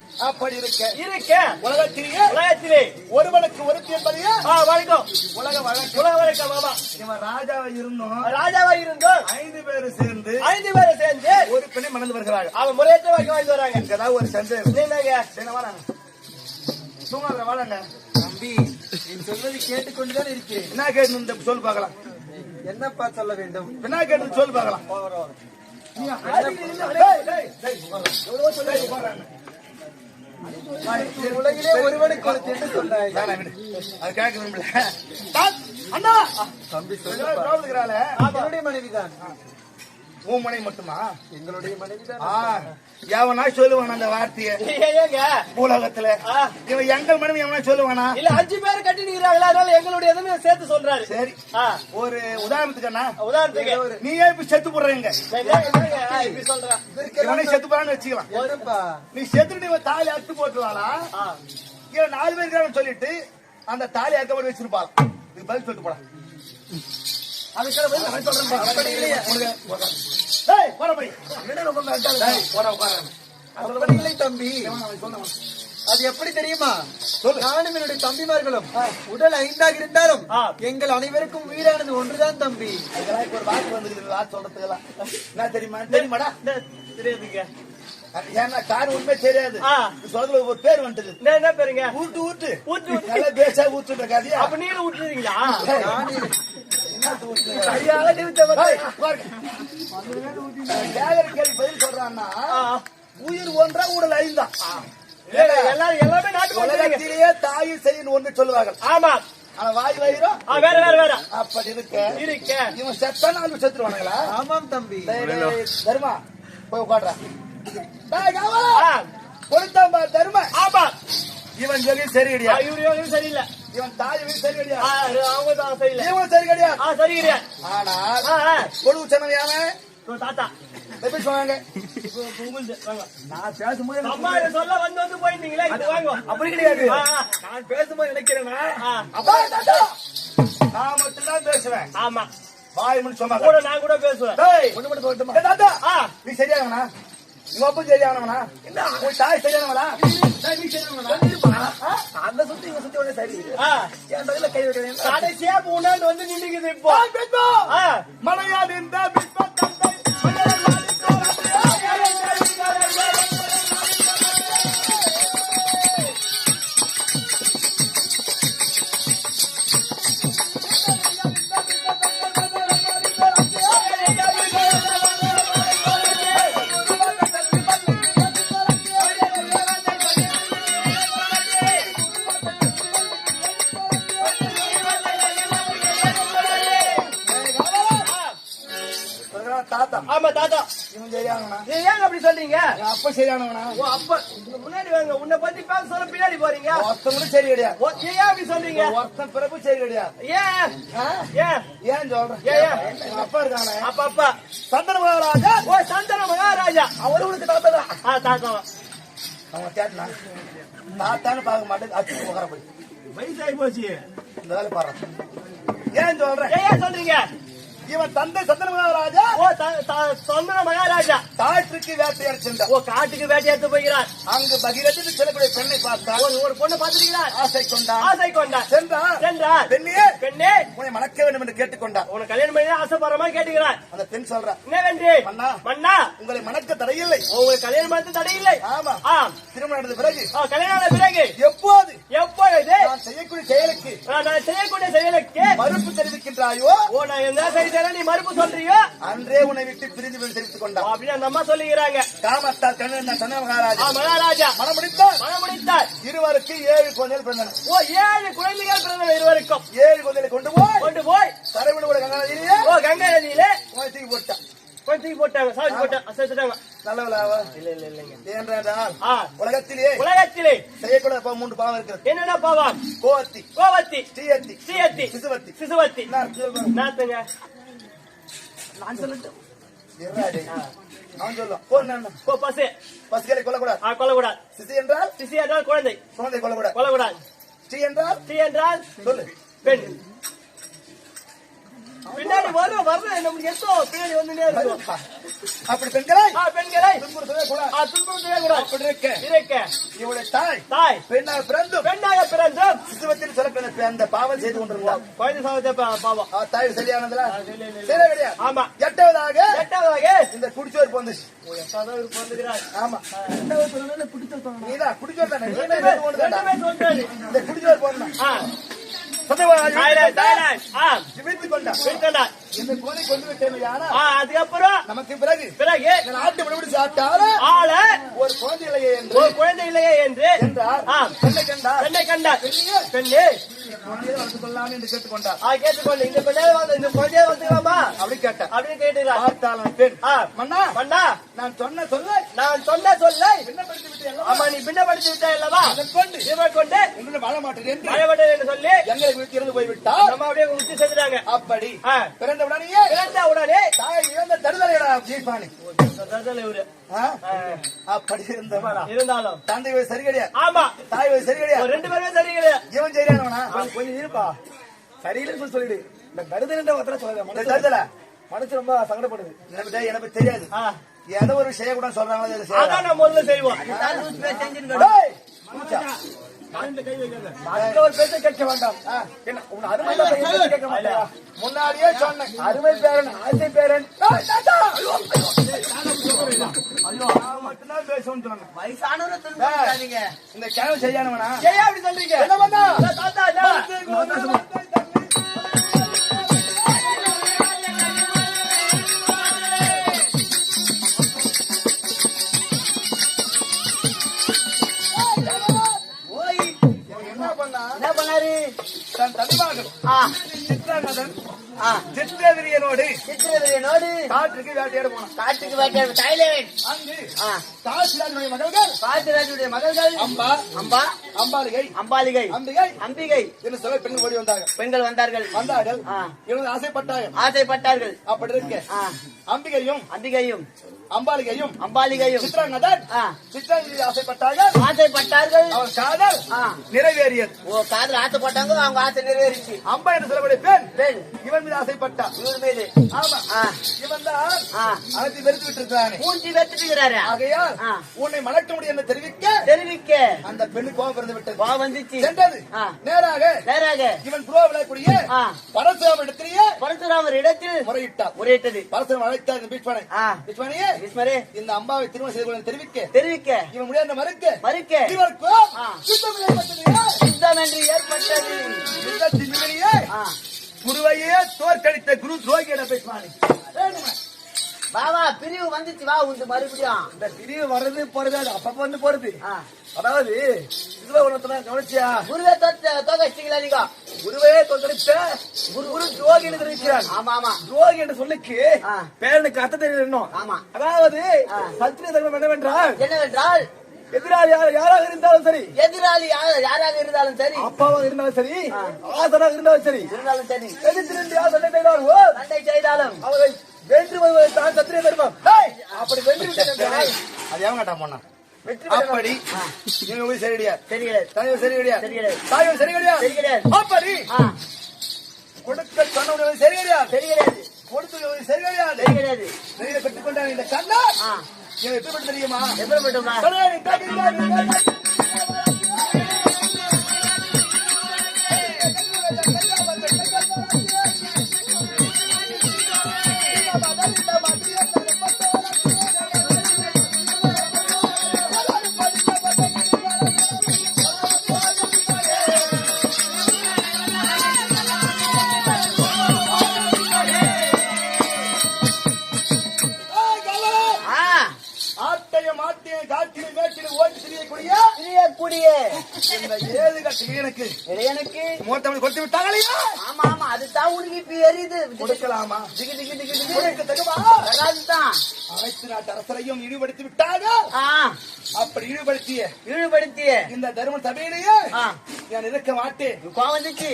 அப்படி இருக்க உலகத்திலே ஒருவனுக்கு ஒருத்தி என்பதையா வணக்கம் உலக வழக்கம் மாமா. இவன் ராஜாவா இருந்தோம் 5 பேரு சேர்ந்து ஒரு பெண்ணை மணந்து வருகிறாங்க. அவன் முறையற்ற வாக்கி வாங்கி வராங்க. இங்கதான் ஒரு சந்தேகம். என்னங்க தூங்காத வாழங்க தம்பி, நீ சொல்வதை கேட்டுக்கொண்டுதான் இருக்கிறேன். என்ன கேட்டு சொல் பார்க்கலாம். என்னப்பா சொல்ல வேண்டும்? என்ன கேட்டு சொல் பார்க்கலாம். உலகிலே ஒருவனுக்கு ஒரு திண்டு சொன்னாய். அது கேட்க விரும்பல. அண்ணா தம்பி சொல்லுகிறாளே மனைவிதான். உன் மனைவி மட்டுமா? எங்களுடைய மனைவிதான். எவனா சொல்லுவான் அந்த வார்த்தைய உலகத்துல? இவன் எங்கள் மனைவி எவனா சொல்லுவானா? இல்ல 5 பேர் கட்டி நிக்கிறாங்களா, அதனால எங்களுடைய எதுவுமே சேர்த்து சொல்றாரு. சரி, ஒரு உதாரணத்துக்குண்ணா, உதாரணத்துக்கு நீயே இப்ப செத்து போடுறீங்க, இப்படி சொல்றேன். இவனே செத்து போறான்னு வச்சுக்கலாம். நீ செத்துட்டு இவன் தாலி அறுத்து போட்டுருவாளா? இவன் 4 பேருக்கு சொல்லிட்டு அந்த தாலி அறுக்கப்பட்டு வச்சிருப்பாள். இது பதில் சொல்லிட்டு போடா. அதுக்காக அப்படி இல்லையா? அப்படி இல்லை தம்பி. அது எப்படி தெரியுமா? நானும் என்னுடைய தம்பிமார்களும் உடல் 5ஆக இருந்தாலும் எங்கள் அனைவருக்கும் வீடானது ஒன்றுதான் தம்பி. ஒரு வாக்கு வந்து சொல்றதுக்கெல்லாம் என்ன தெரியுமா? தெரியுமாடா? தெரியுதுங்க. ஏன்னா கார் உண்மை தெரியாது. சொல்றது ஒரு பேர் வந்துட்டு. என்ன பேருங்க? ஊட்டு ஊட்டு ஊட்டு நல்லா பேசா ஊட்டு கதையா. அப்ப நீங்க ஊட்டுறீங்களா? பதில் சொல்றான்னா உயிர் ஒன்றா உடல் 5 எல்லாமே நாட்டு உலகத்திலேயே தாய் செய்யணும் ஒன்று சொல்லுவார்கள். ஆமா, வாய் வயிறும் வேற அப்படி இருக்க இவன் செத்தா 4 செத்துருவானுங்களா? ஆமாம் தம்பி. தருமா போய் உட்காடுறா. கொடுத்தாம்பா தருமா. ஆமா, இவன் சொல்லி சரி கிடையாது. இவரு சரியில்லை. இவன் தாய் சரி கிடையாது. அவங்க தான் சரியில்லை. இவன் சரி கிடையாது. சரி கிடையாது. ஆனா கொடுவு சொன்னது யாரு? தாத்தா எப்படி சொன்னாங்க? நான் பேசும்போது அம்மா சொல்ல வந்து போயிருந்தீங்களே, வாங்க. அப்படி கிடையாது. நான் பேசும்போது நினைக்கிறேன்னா நான் மட்டும்தான் பேசுவேன். ஆமா, வாய் மட்டும் சொன்னா கூட நான் கூட பேசுவேன். ஒண்ணு மட்டும் சொல்லட்டுமா? தாத்தா நீ சரியானவனா? உங்க அப்பா சரியானவனா? உன் தாய் சரியானவனா? நீ சரியானவனா? அந்த சுத்தி இவங்க சுத்தி ஒண்ணு சரி. என் பதில கை வைக்கிறேன். கடைசியா பூனாண்டு வந்து நின்றுக்குது இப்போ. மலையாடு இந்த தாத்தா. ஆமா தாத்தா. இவன் சரியானவனா? ஏன் அப்படி சொல்றீங்க? அப்ப சரியானவனா? அப்ப முன்னாடி வாங்க. உன்னை பத்தி பேச சொல்ல பின்னாடி போறீங்க. ஒருத்தன் கூட சரி கிடையாது. ஏன் அப்படி சொல்றீங்க? ஒருத்தன் பிறப்பு சரி கிடையாது. ஏன் ஏன் சொல்றேன்? அப்பா இருக்கானே, அப்பா சந்தன மகாராஜா. சந்தன மகாராஜா அவருக்கு தாத்தா. தாத்தா அவன் கேட்டா தாத்தான்னு பார்க்க மாட்டேன். அச்சு உட்கார போய் வயசாகி போச்சு. இந்த வேலை பாரு. ஏன் சொல்றேன்? ஏன் சொல்றீங்க? இவன் தந்தை சந்தன மகாராஜா. சந்தன மகாராஜா காற்றுக்கு வேட்டையாட சென்றார். காட்டுக்கு வேட்டையாட்டு போகிறார். அங்கு பகிரத்தில் செல்லக்கூடிய பெண்ணை பார்த்தார். ஒரு பொண்ணை பார்த்திருக்கிறார். ஆசை கொண்டார். சென்றார். பெண்ணே உன்னை மணக்க வேண்டும் என்று கேட்டுக்கொண்டார். உனக்கு கல்யாணம் பண்ணி ஆசைப்படுற மாதிரி கேட்டுக்கிறார். அந்த பெண் சொல்றா, என்னவென்று? மன்னா உங்களை மணக்க தடையில்லை. உங்களுக்கு கல்யாணம் பண்ண தடையில்லை. ஆமா. திருமணம் நடந்த பிறகு கல்யாணம் பிறகு எப்போது நான் செய்யக்கூடிய செயலுக்கு மறுப்பு தெரிவிக்கின்றாயோ, நான் என்ன செய்தேன் நீ மறுப்பு சொல்றியோ, அன்றே உன்னை விட்டு பிரிந்து தெரிவித்துக் கொண்டார் அப்படின்னு அந்த அம்மா சொல்லுகிறாங்க. காமத்தால் கண்ணன் சந்தன மகாராஜா மனம் முடித்தார். இருவருக்கு 7 குழந்தைகள் பிறந்தன. 7 குழந்தைகள் பிறந்தன. இருவருக்கும் 7 குழந்தைகளை கொண்டு போய் தரைவிட கங்கா நதியிலே தூக்கி போட்டான். தூக்கி போட்டாங்க. சாவி போட்டாங்க. நல்லவளாவா? இல்ல. என்றால் உலகத்திலே செய்யக்கூடாத 3 பாவம் இருக்கிறது. என்னென்ன பாவம்? கோவத்தி, ஸ்ரீயத்தி, சிசுவத்தி. நாத்துங்க நான் சொல்லட்டும். அவன் சொல்லும் பசுகளை கொல்லக்கூடாது. சிசி என்றால் குழந்தை கொல்லக்கூடாது. ஸ்ரீ என்றால் சொல்லு பெண். பின்னாடி வரும் நம்மளுக்கு எத்தோ பின்னாடி வந்துட்டே இருக்கும். அப்படி பெண்களை பெண்களை துன்புறுத்தவே கூடாது. துன்புறுத்தவே கூடாது. அப்படி இருக்க இருக்க இவளுடைய தாய் பெண்ணாக பிறந்தும் சிசுவத்தில் சிறப்பு அந்த பாவம் செய்து கொண்டிருந்தார். குழந்தை சாவத்தை பாவம் தாய் சரியானதுல சரி கிடையாது. ஆமா. எட்டாவதாக இந்த குடிச்சோர் வந்துச்சு. ஆமா நீதான் குடிச்சோர் தானே. இந்த குடிச்சோர் போனா அதுக்கப்புறம் நமக்கு பிறகு நாட்டு விடுபடி சாப்பிட்டாலும் ஒரு குழந்தை இல்லையே என்று பெண்ணை கண்டார். பெண்ணே வளர்த்துக்கொள்ளலாம் என்று கேட்டுக்கொண்டார். கேட்டுக்கொண்டு இந்த குழந்தைய வந்துக்கலாமா அப்படி கேட்டார். அப்படின்னு கேட்டுக்கிறார். பார்த்தாலும் பெண் மன்னா நான் சொன்ன சொல்லை பின்னப்படுத்தி விட்டேன். ஆமா நீ பின்னப்படுத்தி விட்டாய் அல்லவா? கொண்டு உங்களை வாழ மாட்டேன் என்று சொல்லி எங்களுக்கு விட்டு இருந்து போய்விட்டால் நம்ம அப்படியே உச்சி செஞ்சுட்டாங்க. அப்படி பிறந்த உடனே தாய் இழந்த தருதலையடா ஜீப்பானி அப்படி இருந்தாலும் தந்தை வயசு சரி கிடையாது. ஆமா தாய் வயசு சரி கிடையாது. ரெண்டு பேருமே சரி கிடையாது. இவன் சரியானவனா கொஞ்சம் இருப்பா சரியில்லைன்னு சொல்லிடு. இந்த தருதல் ஒருத்தர சொல்ல தருதல மனசு ரொம்ப சங்கடப்படுது. எனக்கு தெரியாது. ஏதோ ஒரு விஷயம் கூட சொல்றாங்க. அதான் நம்ம முதல்ல செய்வோம். ஒரு பேச கேட்க வேண்டாம். முன்னாடியே சொன்னேன். அருமை பேரன் ஆசை பேரன் மட்டும்தான் பேசணும்னு சொன்னாங்க. வயசானவரை இந்த கிழமை செய்யானவனா அப்படி சொல்றீங்க. என்ன பண்ணா என்ன பண்ணாரு? தன் தனிமகன் சித்ராங்கதன் சித்திரவீரியனோடு காட்டுக்கு வேட்டையாட போனான். அங்கு காசிராஜனுடைய மகள்கள் அம்பாலிகை அம்பிகை என்று சொல்ல பெண்கள் ஓடி பெண்கள் வந்தார்கள். இவங்க ஆசைப்பட்டார்கள். அப்படி இருக்க அம்பிகையும் அம்பாலிகையும் சித்ராங்கதன் ஆசைப்பட்டார்கள். அவன் காதல் நிறைவேறியது. காதல் ஆசைப்பட்டாங்க, அவங்க ஆசை நிறைவேறிச்சு. அம்பா என்று சொல்லக்கூடிய பெண் இவன் மீது ஆசைப்பட்டான். இவர் மீது ஆமா இவன் தான் அழைத்து வெறுத்து விட்டு மூஞ்சி வெத்துட்டுகிறாரு. ஆகையால் உன்னை மணக்க முடியும் என்று தெரிவிக்க அந்த பெண்ணு கோபம் பிறந்து விட்டது. கோபம் வந்துச்சு. சென்றது நேராக இவன் புருவ விளையக்கூடிய பரசுராமர் இடத்தில் முறையிட்டது. பரசுராமர் அழைத்தார் இந்த பீஷ்மனையே இந்த அம்பாவை திருமணம் செய்து கொள்ள தெரிவிக்க இவன் முடியாத மறுக்க இவருக்கும் யுத்தம் என்று ஏற்பட்டது. குருவையே தோற்கடித்த குரு துரோகியிட பேசுவானே பாபா பிரிவு வந்துச்சு. வா உண்டு மறுபடியும் இந்த பிரிவு வர்றது போறது அது அப்பப்ப வந்து போறது. அதாவது இதுல ஒருத்தன கவனிச்சியா? குருவே தோக்கடிச்சீங்களா? நீங்க குருவே தோற்கடித்த குரு துரோகி என்று தெரிவிக்கிறான். ஆமா துரோகி என்று சொல்லிக்கு பேரனுக்கு அர்த்தம் தெரியல இன்னும். ஆமா அதாவது சத்திரிய தர்மம் என்னவென்றால் எதிராளி யாராக இருந்தாலும் சரி, யாராக இருந்தாலும் சரி, அப்பாவாக இருந்தாலும் சரி, ஆசனாக இருந்தாலும் சரி, எதிர்த்து யார் சண்டை செய்தாலும் அவரை வென்று வருவதுதான் சத்திரிய தர்மம். அப்படி வென்று அது எவன் கேட்டா போனா அப்படி சரி கிடையாது. அப்படி கொடுக்க சொன்ன சரி கிடையாது. கொடுத்து சரி கிடையாது. பெற்றுக் கொண்டான் இந்த கண்ணா எப்படி தெரியுமா? எனக்கு மூத்தவனை கொடுத்து விட்டாங்களே. ஆமா அதுதான் உனக்கு இப்ப எரியுது. கொடுக்கலாமா? அனைத்து நாட்டு அரசரையும் இழிவுபடுத்தி விட்டாங்க. அப்படி இழிவுபடுத்திய இந்த தர்ம சபையிலேயே நான் இருக்க மாட்டேன். வந்துச்சு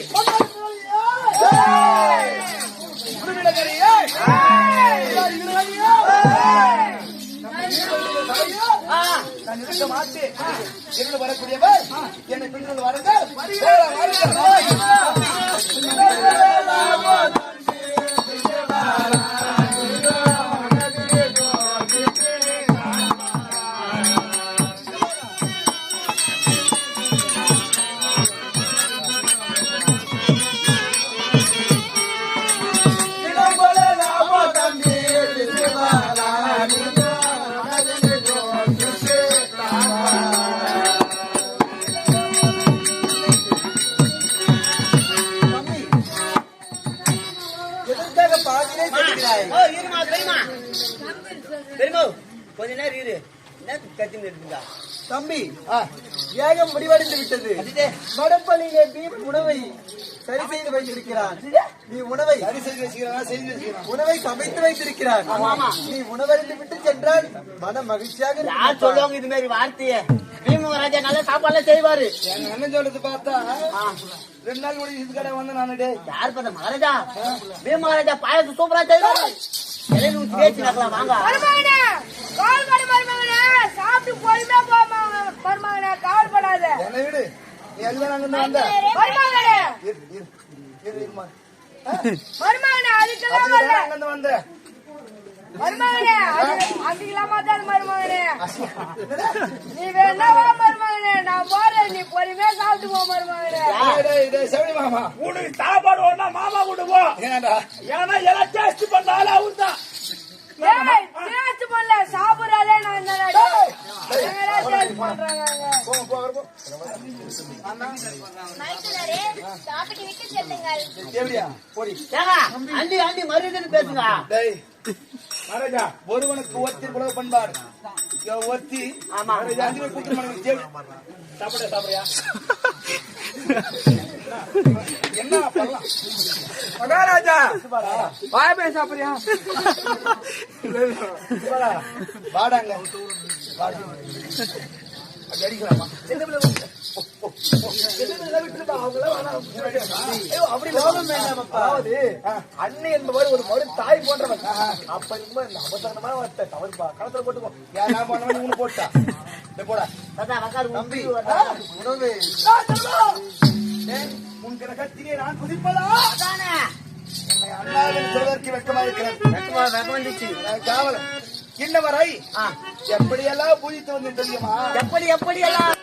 நான் இருக்க மாட்டேன். இருந்து வரக்கூடியவர் என்னை பின்னிருந்து வாருங்கள். கொஞ்ச நேரம் இரு. என்ன கத்தின்னு இருக்குதா? தம்பி ஏகம் முடிவடைந்து விட்டது. அதுதே. மடப்பள்ளியிலே பீமன் உணவை சரி செய்து வைத்திருக்கிறான். நீ உணவை சரி செய்து வச்சுக்கிறானா செய்து வச்சுக்கிறான் உணவை சமைத்து வைத்திருக்கிறான். நீ உணவருந்து விட்டு சென்றால் மன மகிழ்ச்சியாக யார் சொல்லுவாங்க இது மாதிரி வார்த்தைய? பீமராஜா நல்ல சாப்பாடுலாம் செய்வாரு. எங்க அண்ணன் சொல்றது பார்த்தா 2 நாள் கூட இது கடை வந்து நானு யார் பார்த்தா மகாராஜா? பீமராஜா பாயசம் சூப்பரா செய்வாரு. இலையில ஊத்தி தேய்ச்சி நக்கலாம் வாங்க. மருமகனே, கவலைப்பட மருமகனே, சாப்பிட்டு பொறுமையா போமா மருமகனே, கவலைப்படாத. என்ன வீடு நீ எல்லாம் அங்க வந்த மருமகனே, இருமா மருமகனே, அதுக்கெல்லாம் வரல. அங்க வந்த மருமகனே, அதுக்கெல்லாம் மாத்தாது மருமகனே. நீ வேணா வா மருமகனே, நான் போறேன், நீ பொறுமையா சாப்பிட்டு போ மருமகனே. செவடி மாமா உனக்கு சாப்பாடு ஒண்ணா மாமா கொண்டு போ. ஏன்டா ஏன்னா எல்லாம் டேஸ்ட் பண்ணாலும் அவர் தான். ஏய், டேஸ்ட் பண்ணல, சாப்பிடுறாலே நான் தானடா. என்னடா டேஸ்ட் பண்றாங்க? போ போ போ மைத்துனரே, சாப்பிட்டு விட்டு செல்லுங்கள். எப்படியா போடி ஏங்க அண்டி அண்டி மரியாதைன்னு பேசுங்க. டேய் மகாராஜா ஒருவனுக்கு ஒருத்தி உலக பண்பாடு ஒருத்தி ஆமா. 5 பேர் கூட்டு மனைவி சாப்பிடுறியா? என்ன பண்ணலாம் மகாராஜா வாய பேச சாப்பிடுறியா? வாடாங்க வாடா அப்படி அடிக்கலாமா அப்படி லோகம் வேண்டாம் அப்பா. அண்ணி என்பவர் ஒரு மறு தாய் போன்றவன் அப்ப இருக்கும்போது இந்த அவசரமான வார்த்தை தவறுப்பா களத்துல போட்டு போ ஏன்னா பண்ணவன் உனக்கு போட்டா போடா தாத்தா வக்காரு தம்பி உணவு உன் கிரகத்திலே நான் குதிப்பதா அதானே என்னை அண்ணாவில் சொல்வதற்கு வெட்கமா இருக்கிறது வெக்கம் வந்துச்சு. நான் காவலன் இன்னவரை எப்படியெல்லாம் பூஜித்து வந்து தெரியுமா எப்படி எப்படி எல்லாம்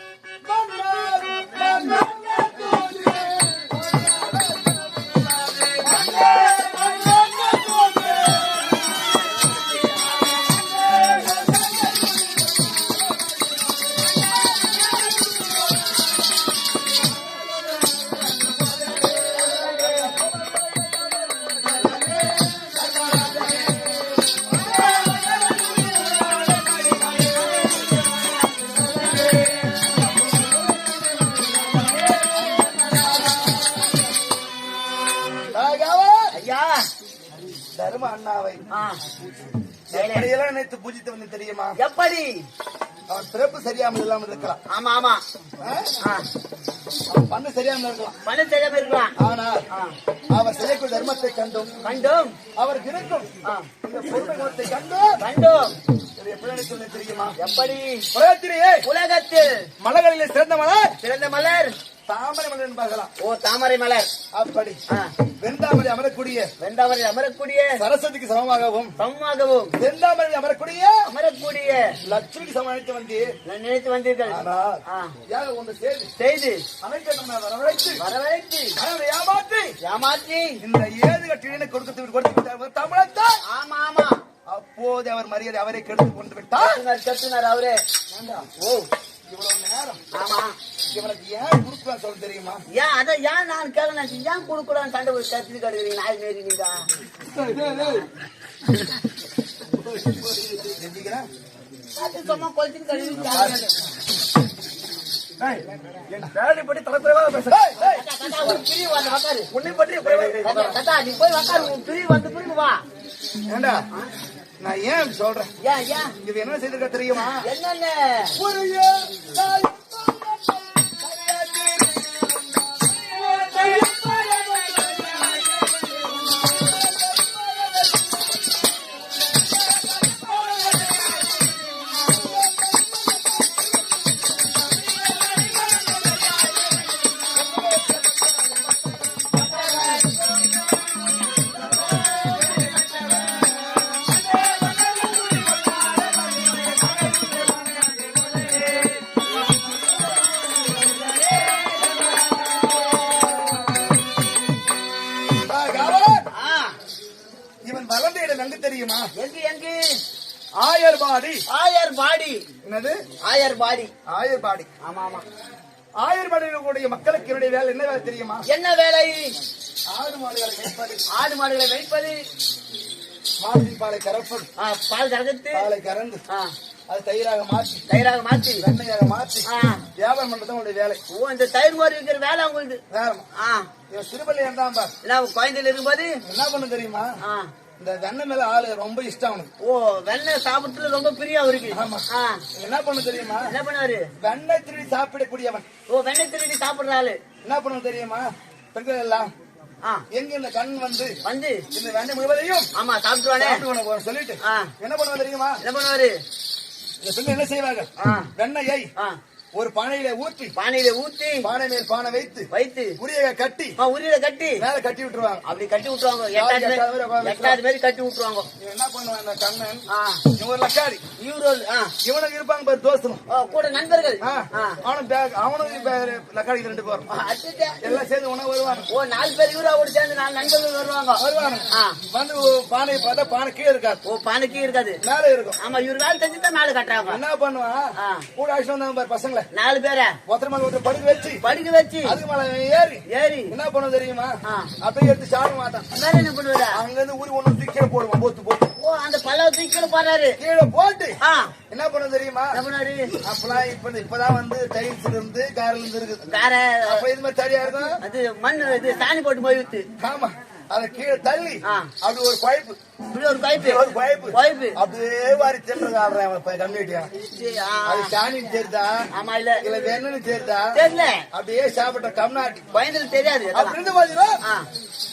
ஐயா தர்ம அண்ணாவை ஆ. எப்படியெல்லாம் நினைத்து பூஜித்து வந்து தெரியுமா எப்படி? அவன் பிறப்பு சரியாமல் இல்லாமல் இருக்கலாம் ஆமா ஆமா அவன் பண்ண சரியாமல் இருக்கலாம் பண்ண தெரியாம இருக்கலாம். ஆனால் அவர் செய்யக்கூடிய தர்மத்தை கண்டும் கண்டும் அவருக்கு இருக்கும் இந்த பொறுமை குணத்தை கண்டும் கண்டும் இது எப்படி நினைத்து தெரியுமா எப்படி? உலகத்திலேயே உலகத்தில் மலர்களிலே சிறந்த மலர் சிறந்த மலர் தாமரை மலர் என்பார்களாம் ஓ தாமரை மலர். அப்படி வெந்தாமரை அமரக்கூடிய வெண்டாமரை அமரக்கூடிய சரஸ்வதிக்கு சமமாகவும் சமமாகவும் செந்தாமரை அமரக்கூடிய அமரக்கூடிய லட்சுமிக்கு சமம் நினைத்து வந்து நான் நினைத்து வந்தீர்கள். ஆனால் யாக ஒன்று செய்து செய்து அமைக்க நம்ம வரவழைத்து வரவழைத்து அவரை ஏமாற்றி ஏமாற்றி இந்த ஏது கட்டினை கொடுத்து தமிழத்தான் ஆமா ஆமா அப்போது அவர் மரியாதை அவரை கெடுத்து கொண்டு விட்டார் கத்துனார் அவரே. ஓ இவ்வளவு நேரம் ஆமா இவனுக்கு ஏன் கொடுக்கலாம் சொல்ல தெரியுமா ஏன் அதை ஏன் நான் கேட்கணும் ஏன் கொடுக்கூடாது சண்டை போய் கத்திட்டு கடுக்கிறீங்க நாய் மாரி நீங்க செஞ்சுக்கிறேன் அது சும்மா கொளுத்திட்டு கடுக்கிறீங்க. என் பேரை பற்றி தலைக்குறைவாக பேச தாத்தா, ஒரு பிரிவு வந்து உக்காரு. உன்னை பற்றி தாத்தா, நீ போய் உக்காரு. உன் பிரிவு வந்து பிரிவு வா. ஏண்டா நான் ஏன் சொல்றேன் ஏன் ஏன் இது என்ன செய்திருக்க தெரியுமா என்னென்ன ஒரு இவன் வளர்ந்த இடம் எங்க தெரியுமா எங்கு எங்கு ஆயர்பாடி ஆயர்பாடி. என்னது ஆயர்பாடி. ஆயர்பாடி ஆமா ஆமா ஆயர்பாடியினுடைய மக்களுக்கு என்னுடைய வேலை என்ன வேலை தெரியுமா என்ன வேலை? ஆடு மாடுகளை மேய்ப்பது ஆடு மாடுகளை வைப்பது மாற்றி பாலை கறப்பது, பால் கறந்து பாலை கறந்து அது தயிராக மாற்றி தயிராக மாத்தி வெண்ணையாக மாற்றி ஆ. வியாபாரம் பண்றது உங்களுடைய வேலை. ஓ இந்த தயிர் மோர் இருக்கிற வேலை உங்களுக்கு. வேறமா இவன் திருப்பள்ளியன் தான் பார். என்ன குழந்தையில இருக்கும்போது என்ன பண்ண தெரியுமா, ஆ. இந்த வெண்ணெய் மேல ஆளு ரொம்ப இஷ்டம் அவனுக்கு. ஓ வெண்ணெய் சாப்பிட்டு ரொம்ப பிரியம் அவருக்கு. ஆமா. ஆ. என்ன பண்ண தெரியுமா, என்ன பண்ணுவாரு? வெண்ணெய் திருடி சாப்பிடக்கூடியவன். ஓ வெண்ணெய் திருடி சாப்பிடுற ஆளு. என்ன பண்ண தெரியுமா, பெண்கள் எல்லாம் ஆ. எங்க இந்த கண் வந்து வந்து இந்த வெண்ணெய் முழுவதையும் ஆமா சாப்பிட்டுவானே. சாப்பிடுவானு சொல்லிட்டு ஆ. என்ன பண்ணுவா தெரியுமா, என்ன பண்ணுவாரு? இந்த பெண்கள் என்ன செய்வாங்க, ஆ. வெண்ணெயை ஆ. ஒரு பானையில ஊற்றி பானையில ஊத்தி பானை மேல் பானை வைத்து வைத்து உரிய கட்டி உரியில கட்டி மேல கட்டி விட்டுருவாங்க. அப்படி கட்டி விட்டுருவாங்க. எட்டாவது மாதிரி கட்டி விட்டுருவாங்க. இவன் என்ன பண்ணுவான் இந்த கண்ணன், ஆ. இவன் ஒரு லக்காரி, இவரு இவனுக்கு இருப்பாங்க பாரு தோஸ்தனும், கூட நண்பர்கள். அவனுக்கு லக்காரிக்கு 2 பேரும் அச்சச்சே. எல்லாம் சேர்ந்து உணவு வருவாங்க. ஓ 4 பேர் இவரோட சேர்ந்து 4 நண்பர்கள் வருவாங்க. வருவாங்க ஆ. வந்து பானையை பார்த்தா பானை கீழே இருக்காது, ஓ பானைக்கு இருக்காது, மேல இருக்கும். ஆமா இவரு வேலை செஞ்சுதான் 4 கட்டுறாங்க. என்ன பண்ணுவான், ஆ. கூட அழைச்சு வந்தாங்க பாரு பசங்களை, 4 பேரை ஒருத்தர் மேல ஒருத்தர் படுக்க வச்சு படிக்க வச்சு அதுக்கு மேல ஏறி ஏறி என்ன பண்ண தெரியுமா, ஆ. அப்படியே எடுத்து சாட மாட்டான். வேற என்ன பண்ணுவாரு? அங்க இருந்து ஊறி ஒண்ணு தூக்கி கீழே போடுவான், போத்து போட்டு ஓ அந்த பல்லவ தூக்கில போறாரு. கீழே போட்டு ஆ. என்ன பண்ண தெரியுமா, என்ன பண்ணாரு? அப்பெல்லாம் இப்பதான் வந்து டைல்ஸ் இருந்து கார்ல இருந்து இருக்குது. வேற அப்ப இது மாதிரி தடியா இருக்கும். அது மண் இது சாணி போட்டு போய் வித்து ஆமா, அத கீழே தள்ளி ஆ. அப்படி ஒரு பைப்பு இப்படி ஒரு பைப்பு பைப்பு அப்படியே வாரி தின்னு ஆடுறேன் கம்யூனிட்டியா. அது சாணின்னு தெரியுதா, ஆமா இல்ல இல்ல வேணும்னு தெரியுதா, தெரியல அப்படியே சாப்பிட்ட கம்நாட்டி பயந்துல தெரியாது. அப்படி இருந்து பாத்தீங்களா, ஆ.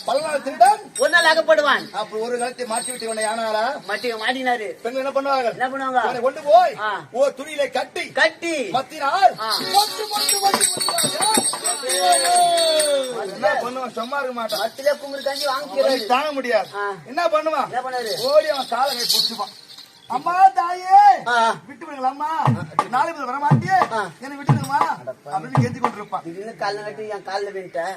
பல்லநாள் திருடன் ஒரு நாள் அகப்படுவான். அப்ப ஒரு காலத்தை மாட்டி விட்டு இவனை யானாரா மாட்டினாரு. பெண்கள் என்ன பண்ணுவாங்க, என்ன பண்ணுவாங்க? இவனை கொண்டு போய் ஆ. ஒரு துணியில கட்டி கட்டி மத்தினால் ஆ. என்ன பண்ணுவான், சும்மா இருக்க மாட்டான். மத்திலே கும்பிடு கஞ்சி வாங்கிக்கிறாரு. தாங்க முடியாது. ஆ. என்ன பண்ணுவான், என்ன பண்ணாரு? ஓடி அவன் காலை கை புடிச்சுப்பான். அம்மா தாயே ஆ. விட்டு விடுங்களா அம்மா, நாளை முதல் வர மாட்டியே ஆ. என்ன விட்டுடுங்கம்மா அப்படின்னு கெஞ்சி கொண்டிருப்பான். திடீர்னு கால கட்டி என் காலில் விட்டேன்.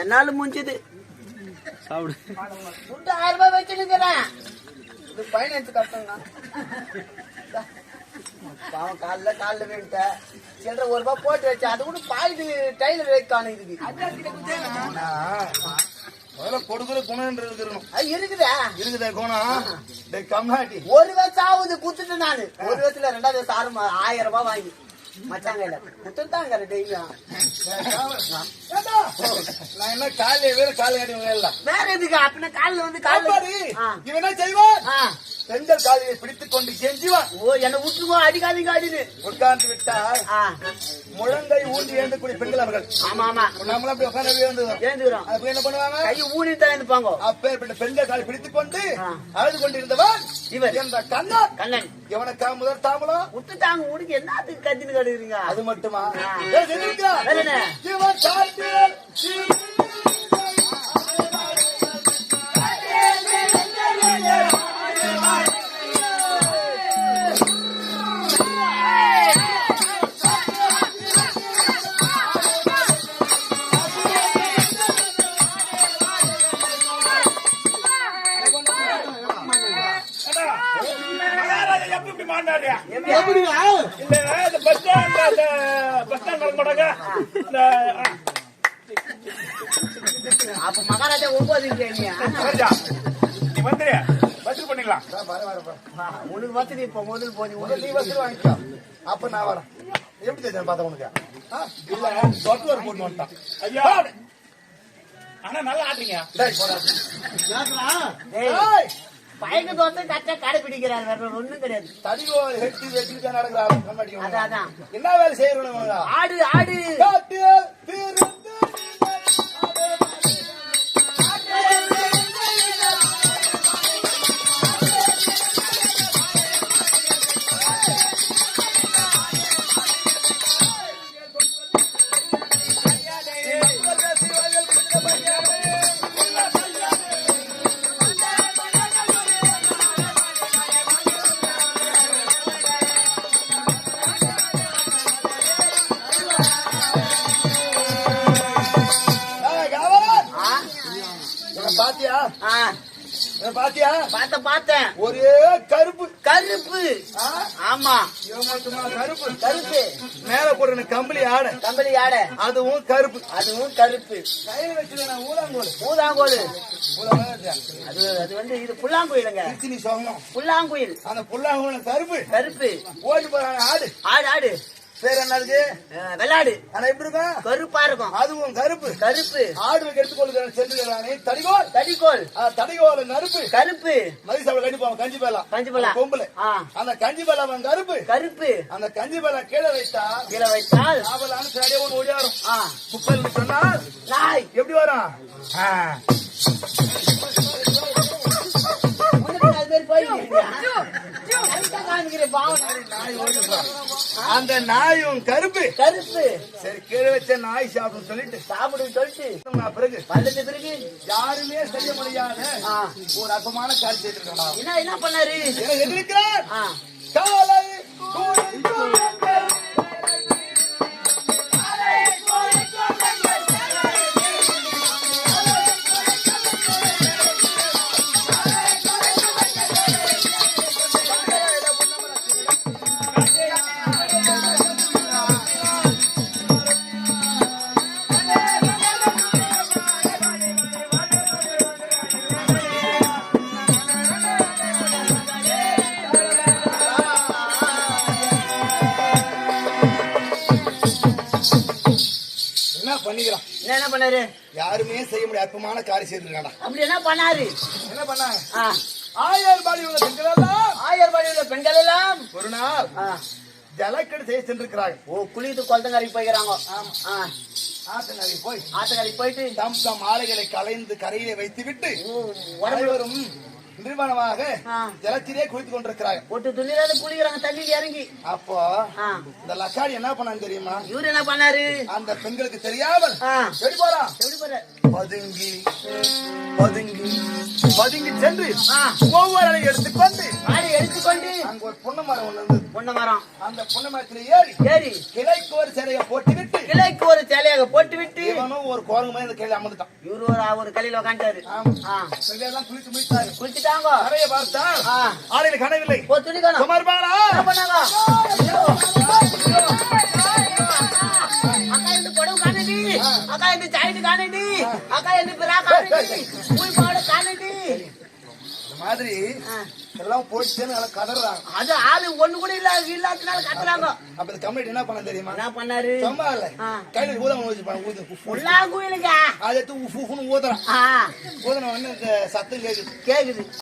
என்னால முடிஞ்சது துட்டு 1000 ரூபாய் வச்சுருக்கிறேன். இது பைனான்ஸ் கட்டணும்னா பாவம் காலில் வேண்டேன். சில்லற 1 ரூபாய் போட்டு வச்சு அது கூட பாய்து டைலர் வைக்கான இதுக்கு முதல்ல கொடுக்குற குணம் இருக்கணும். அது இருக்குதா இருக்குதா குணம் கம்நாட்டி. 1 வருஷம் ஆகுது குத்துட்டு நானு. 1 வருஷத்துல 2வது வருஷம் 1000 ரூபாய் வாங்கி மச்சாங்க குத்துட்டாங்க டெய்லியும். நான் என்ன காலையில வேற காலை ஆடிவங்க எல்லாம் வேற எதுக்கு அப்படின்னா காலில் வந்து காலி இவன் என்ன செய்வான், பெண்கள் காலையை பிடித்துக் கொண்டு கெஞ்சுவான். ஓ என்ன விட்டுருவோ அடிக்காதீங்க அடின்னு உட்கார்ந்து விட்டால் முழங்கை ஊண்டி எழுந்தக்கூடிய பெண்கள் அவர்கள். ஆமா ஆமா நம்மளும் அப்படி உட்கார்ந்து ஏந்துக்கிறோம். அப்ப என்ன பண்ணுவாங்க, கை ஊனி தான் இருப்பாங்க. அப்பேற்பட்ட பெண்கள் காலை பிடித்துக் கொண்டு அழுது கொண்டிருந்தவன் இவர் என்ற கண்ணன். கண்ணன் எவனுக்கா முதல் தாமலம் விட்டுட்டாங்க. உனக்கு என்னத்துக்கு கத்தின்னு கடுக்குறீங்க? அது மட்டுமா, வேற என்ன? இவன் சாட்டியல் அப்ப மகாராஜா 9 நீ வந்துரு வசூல் பண்ணிக்கலாம். உனக்கு வசதி இப்ப முதல் போய் நீ வசூல் வாங்கிக்கோ. அப்ப நான் வரேன். எப்படி தெரியும் பார்த்தா உனக்கு, இல்ல சொட்டு ஒரு போட்டு வந்துட்டான். ஐயா ஆனா நல்லா ஆடுறீங்க. பயக்கு தோசை கட்ட கடைபிடிக்கிறார். வேற ஒண்ணும் கிடையாது. தடியோ ஹெட்டி வெட்டி நடக்கிறாங்க. அதான் என்ன வேலை செய்யறோம், ஆடு ஆடு பாத்தியா, பாத்தியா? பார்த்தேன். ஒரே கருப்பு. கருப்பு. ஆ? ஆமா, ஏமாத்துமா கருப்பு. கருப்பு. மேல போடுற கம்பளி ஆடை கம்பளி ஆடை. அதுவும் கருப்பு. அதுவும் கருப்பு. கையில வச்சுக்க ஊதாங்கோல். ஊதாங்கோல். ஊதாங்கோல் அது அது வந்து இது புல்லாங்குயிலுங்க. நீ சொல்லணும். புல்லாங்குயில். அந்த புல்லாங்குயில் கருப்பு. கருப்பு. ஓடி போறாங்க ஆடு. ஆடு. பேர் என்னது? வெள்ளாடு. ஆனா எப்படி இருக்கும்? கருப்பா இருக்கும். அதுவும் கருப்பு. கருப்பு. ஆடுகளுக்கு எடுத்துக்கொள்ளுகிற செல்லுகிறானே தடிகோல். தடிகோல். தடிகோல் நறுப்பு. கருப்பு. மதிசாவில் கண்டிப்பான் கஞ்சி பேலாம். கஞ்சி பேலாம். கொம்புல. அந்த கஞ்சி பேலாம் கருப்பு. கருப்பு. அந்த கஞ்சி பேலா கீழே வைத்தால் அவள் அனுப்பிச்சு ஒன்று ஓடியாரும். குப்பல் சொன்னால் நாய் எப்படி வரும்? அந்த நாயும் கருப்பு. கருப்பு. சரி கீழே வச்ச நாய் சாப்பிடும் சொல்லிட்டு பிறகு வந்தது பிறகு யாருமே செய்ய முடியாத ஒரு அற்பமான காட்சி செய்திருக்கா. என்ன பண்ணாரு? எதிர்க்கிறார் காலை பண்ணிக்கலாம். என்ன பண்ணாரு? யாருமே செய்ய முடியாது அற்பமான காரியம் செய்திருக்காடா. அப்படி என்ன பண்ணாரு? என்ன பண்ணாங்க? 1000 பாடி உள்ள பெண்கள் எல்லாம் ஒரு நாள் ஜலக்கடை செய்ய சென்றிருக்கிறார்கள். ஓ, குளித்து குளத்தங்கரைக்கு போய்க்கிறாங்க. ஆத்தங்கரைக்கு போயிட்டு தம் ஆலைகளை கலைந்து கரையிலே வைத்து விட்டு அனைவரும் நிர்வாணமாக ஜலத்திலே குளித்துக் கொண்டிருக்கிறார்கள். போட்டு துணியில குளிக்கிறாங்க தண்ணியில் இறங்கி. அப்போ இந்த லக்காடி என்ன பண்ணான்னு தெரியுமா? இவரு என்ன பண்ணாரு? அந்த பெண்களுக்கு தெரியாமல் எப்படி போற பதுங்கி சென்று ஒவ்வொரு அலை எடுத்துக்கொண்டு அங்க ஒரு புன்ன மரம் ஒண்ணு இருந்தது. புன்ன மரம். அந்த புன்ன மரத்துல ஏறி கிளைக்கு ஒரு சேலையை போட்டு விட்டு இவனும் ஒரு கோரங்க மாதிரி அந்த கிளையில அமர்ந்துட்டான். இவரு ஒரு கலையில உட்காந்துட்டாரு. எல்லாம் குளித்து முடித்தாரு. குளிச்சுட்டாங்க. நிறைய பார்த்தா ஆலையில கனவில்லை. துணி காணோம். சுமார்பானா அக்கா இந்த புடவை காணடி, அக்கா இந்த சாயிட்டு காணடி, அக்கா இந்த பிறா காணடி, பூய் பாட காணடி. மாதிரி எல்லாம் போயிட்டு கதறாங்க. அது ஆளு ஒண்ணு கூட இல்லாதனால கத்துறாங்க. அப்ப இந்த கம்யூனிட்டி என்ன பண்ண தெரியுமா? என்ன பண்ணாரு? சும்மா இல்ல கையில ஊதாம வச்சு உள்ளா கோயிலுங்க அதை ஊதுறான். ஊதுன உடனே சத்தம் கேக்குது.